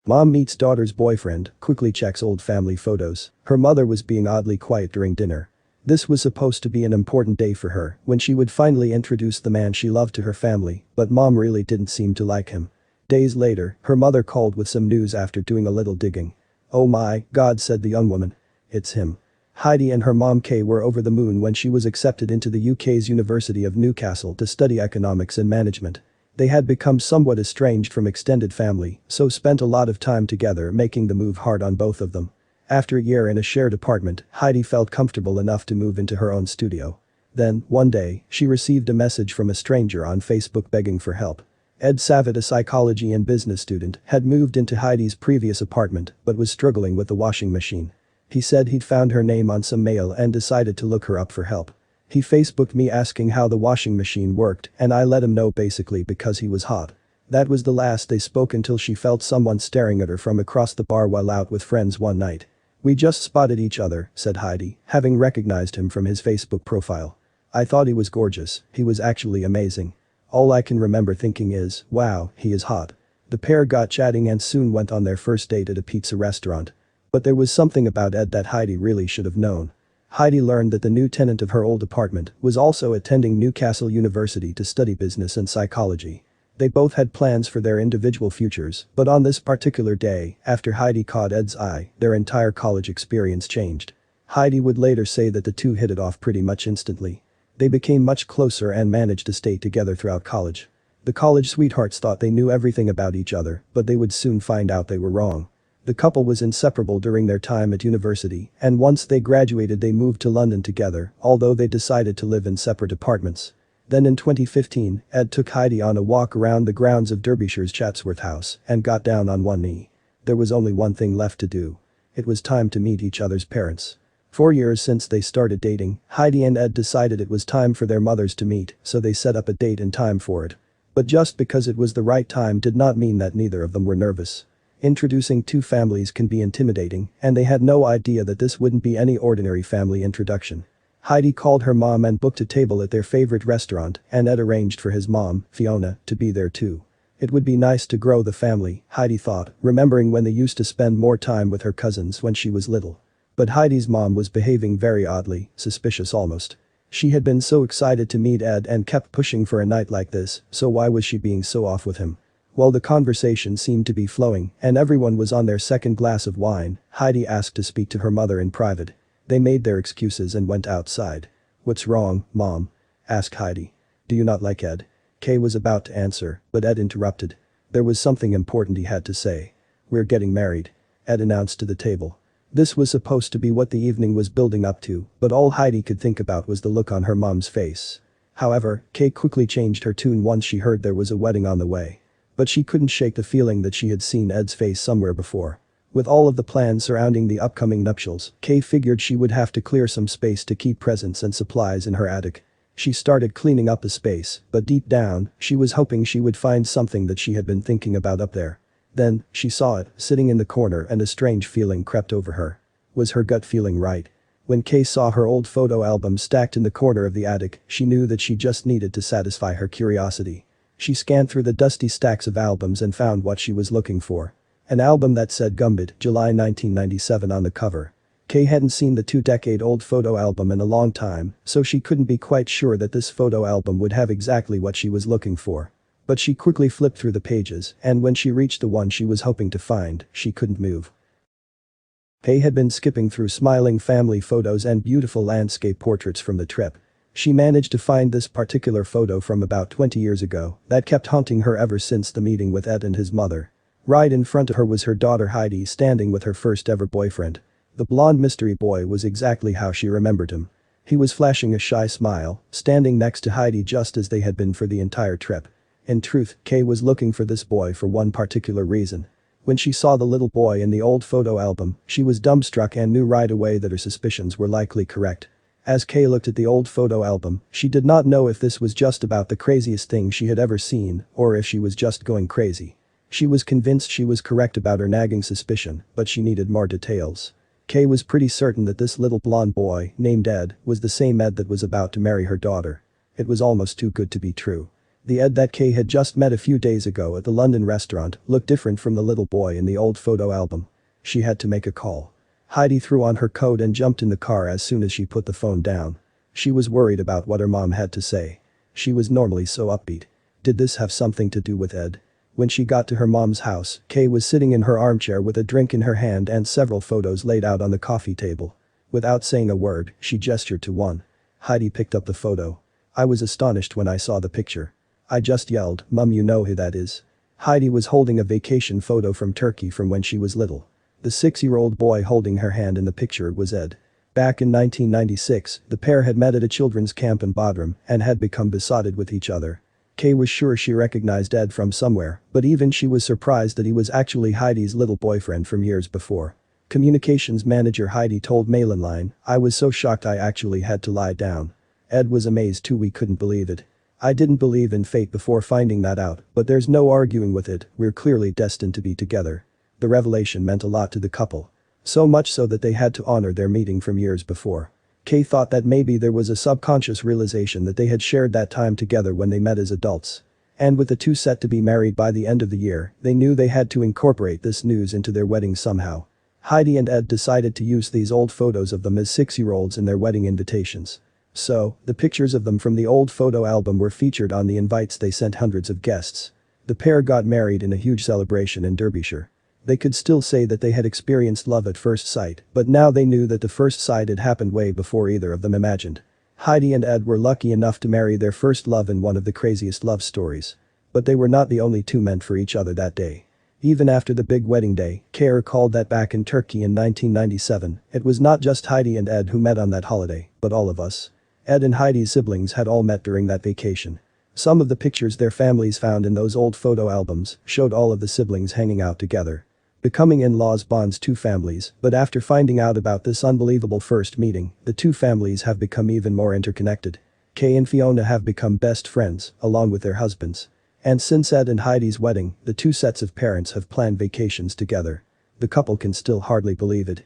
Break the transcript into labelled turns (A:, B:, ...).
A: Mom meets daughter's boyfriend, quickly checks old family photos. Her mother was being oddly quiet during dinner. This was supposed to be an important day for her, when she would finally introduce the man she loved to her family, but mom really didn't seem to like him. Days later, her mother called with some news after doing a little digging. "Oh my God," said the young woman. "It's him." Heidi and her mom Kay were over the moon when she was accepted into the UK's University of Newcastle to study economics and management. They had become somewhat estranged from extended family, so spent a lot of time together, making the move hard on both of them. After a year in a shared apartment, Heidi felt comfortable enough to move into her own studio. Then, one day, she received a message from a stranger on Facebook begging for help. Ed Savitt, a psychology and business student, had moved into Heidi's previous apartment but was struggling with the washing machine. He said he'd found her name on some mail and decided to look her up for help. He Facebooked me asking how the washing machine worked, and I let him know, basically because he was hot. That was the last they spoke until she felt someone staring at her from across the bar while out with friends one night. "We just spotted each other," said Heidi, having recognized him from his Facebook profile. "I thought he was gorgeous. He was actually amazing. All I can remember thinking is, wow, he is hot." The pair got chatting and soon went on their first date at a pizza restaurant. But there was something about Ed that Heidi really should have known. Heidi learned that the new tenant of her old apartment was also attending Newcastle University to study business and psychology. They both had plans for their individual futures, but on this particular day, after Heidi caught Ed's eye, their entire college experience changed. Heidi would later say that the two hit it off pretty much instantly. They became much closer and managed to stay together throughout college. The college sweethearts thought they knew everything about each other, but they would soon find out they were wrong. The couple was inseparable during their time at university, and once they graduated they moved to London together, although they decided to live in separate apartments. Then in 2015, Ed took Heidi on a walk around the grounds of Derbyshire's Chatsworth House and got down on one knee. There was only one thing left to do. It was time to meet each other's parents. 4 years since they started dating, Heidi and Ed decided it was time for their mothers to meet, so they set up a date and time for it. But just because it was the right time did not mean that neither of them were nervous. Introducing two families can be intimidating, and they had no idea that this wouldn't be any ordinary family introduction. Heidi called her mom and booked a table at their favorite restaurant, and Ed arranged for his mom, Fiona, to be there too. It would be nice to grow the family, Heidi thought, remembering when they used to spend more time with her cousins when she was little. But Heidi's mom was behaving very oddly, suspicious almost. She had been so excited to meet Ed and kept pushing for a night like this, so why was she being so off with him? While the conversation seemed to be flowing and everyone was on their second glass of wine, Heidi asked to speak to her mother in private. They made their excuses and went outside. "What's wrong, Mom?" asked Heidi. "Do you not like Ed?" Kay was about to answer, but Ed interrupted. There was something important he had to say. "We're getting married," Ed announced to the table. This was supposed to be what the evening was building up to, but all Heidi could think about was the look on her mom's face. However, Kay quickly changed her tune once she heard there was a wedding on the way. But she couldn't shake the feeling that she had seen Ed's face somewhere before. With all of the plans surrounding the upcoming nuptials, Kay figured she would have to clear some space to keep presents and supplies in her attic. She started cleaning up the space, but deep down, she was hoping she would find something that she had been thinking about up there. Then, she saw it, sitting in the corner, and a strange feeling crept over her. Was her gut feeling right? When Kay saw her old photo album stacked in the corner of the attic, she knew that she just needed to satisfy her curiosity. She scanned through the dusty stacks of albums and found what she was looking for. An album that said Gumbid, July 1997 on the cover. Kay hadn't seen the 2-decade-old photo album in a long time, so she couldn't be quite sure that this photo album would have exactly what she was looking for. But she quickly flipped through the pages, and when she reached the one she was hoping to find, she couldn't move. Kay had been skipping through smiling family photos and beautiful landscape portraits from the trip. She managed to find this particular photo from about 20 years ago that kept haunting her ever since the meeting with Ed and his mother. Right in front of her was her daughter Heidi standing with her first ever boyfriend. The blonde mystery boy was exactly how she remembered him. He was flashing a shy smile, standing next to Heidi just as they had been for the entire trip. In truth, Kay was looking for this boy for one particular reason. When she saw the little boy in the old photo album, she was dumbstruck and knew right away that her suspicions were likely correct. As Kay looked at the old photo album, she did not know if this was just about the craziest thing she had ever seen or if she was just going crazy. She was convinced she was correct about her nagging suspicion, but she needed more details. Kay was pretty certain that this little blonde boy, named Ed, was the same Ed that was about to marry her daughter. It was almost too good to be true. The Ed that Kay had just met a few days ago at the London restaurant looked different from the little boy in the old photo album. She had to make a call. Heidi threw on her coat and jumped in the car as soon as she put the phone down. She was worried about what her mom had to say. She was normally so upbeat. Did this have something to do with Ed? When she got to her mom's house, Kay was sitting in her armchair with a drink in her hand and several photos laid out on the coffee table. Without saying a word, she gestured to one. Heidi picked up the photo. I was astonished when I saw the picture. I just yelled, "Mum, you know who that is?" Heidi was holding a vacation photo from Turkey from when she was little. The 6-year-old boy holding her hand in the picture was Ed. Back in 1996, the pair had met at a children's camp in Bodrum and had become besotted with each other. Kay was sure she recognized Ed from somewhere, but even she was surprised that he was actually Heidi's little boyfriend from years before. Communications manager Heidi told Mail-Online, "I was so shocked I actually had to lie down." Ed was amazed too, we couldn't believe it. "I didn't believe in fate before finding that out, but there's no arguing with it, we're clearly destined to be together." The revelation meant a lot to the couple. So much so that they had to honor their meeting from years before. Kay thought that maybe there was a subconscious realization that they had shared that time together when they met as adults. And with the two set to be married by the end of the year, they knew they had to incorporate this news into their wedding somehow. Heidi and Ed decided to use these old photos of them as 6-year-olds in their wedding invitations. So, the pictures of them from the old photo album were featured on the invites they sent hundreds of guests. The pair got married in a huge celebration in Derbyshire. They could still say that they had experienced love at first sight, but now they knew that the first sight had happened way before either of them imagined. Heidi and Ed were lucky enough to marry their first love in one of the craziest love stories. But they were not the only two meant for each other that day. Even after the big wedding day, Kay recalled that back in Turkey in 1997, it was not just Heidi and Ed who met on that holiday, but all of us. Ed and Heidi's siblings had all met during that vacation. Some of the pictures their families found in those old photo albums showed all of the siblings hanging out together. Becoming in-laws bonds two families, but after finding out about this unbelievable first meeting, the two families have become even more interconnected. Kay and Fiona have become best friends, along with their husbands. And since Ed and Heidi's wedding, the two sets of parents have planned vacations together. The couple can still hardly believe it.